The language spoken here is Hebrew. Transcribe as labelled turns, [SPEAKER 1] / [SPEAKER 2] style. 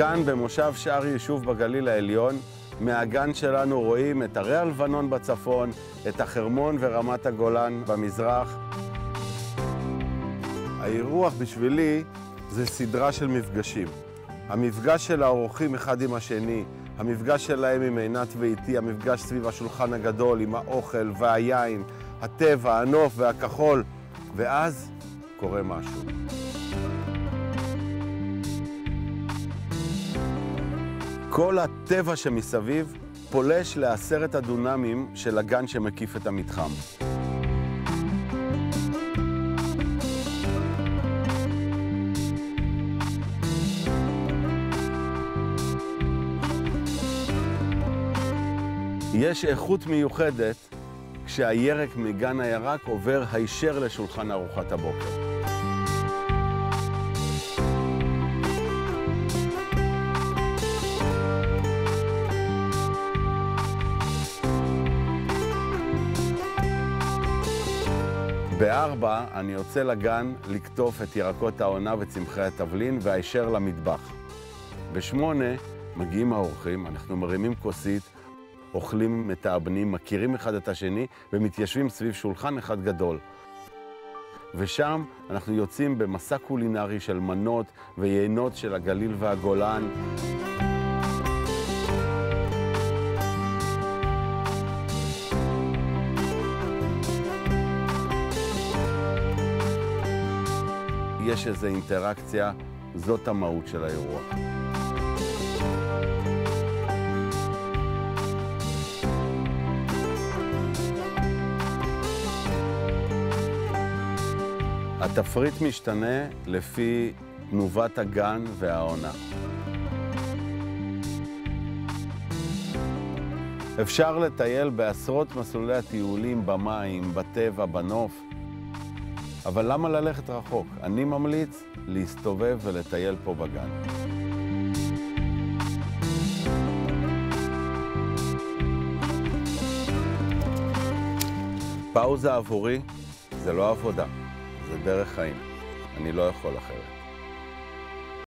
[SPEAKER 1] כאן במושב שער יישוב בגליל העליון, מהגן שלנו רואים את הרי הלבנון בצפון, את החרמון ורמת הגולן במזרח. האירוח בשבילי זה סדרה של מפגשים. המפגש של האורחים אחד עם השני, המפגש שלהם עם עינת ואיתי, המפגש סביב השולחן הגדול עם האוכל והיין, הטבע, הנוף והכחול, ואז קורה משהו. כל הטבע שמסביב פולש ל10 הדונמים של הגן שמקיף את המתחם. יש איכות מיוחדת כשהירק מגן הירק עובר הישר לשולחן ארוחת הבוקר. ב4 אני יוצא לגן לקטוף את ירקות העונה וצמחי התבלין והישר למטבח. ב8 מגיעים האורחים, אנחנו מרימים כוסית, אוכלים, מתאבנים, מכירים אחד את השני ומתיישבים סביב שולחן אחד גדול. ושם אנחנו יוצאים במסע קולינרי של מנות ויינות של הגליל והגולן. יש איזו אינטראקציה, זאת המהות של האירוע. התפריט משתנה לפי תנובת הגן והעונה. אפשר לטייל בעשרות מסלולי הטיולים במים, בטבע, בנוף, אבל למה ללכת רחוק? אני ממליץ להסתובב ולטייל פה בגן. פאוזה עבורי זה לא עבודה, זה דרך חיים. אני לא יכול אחרת.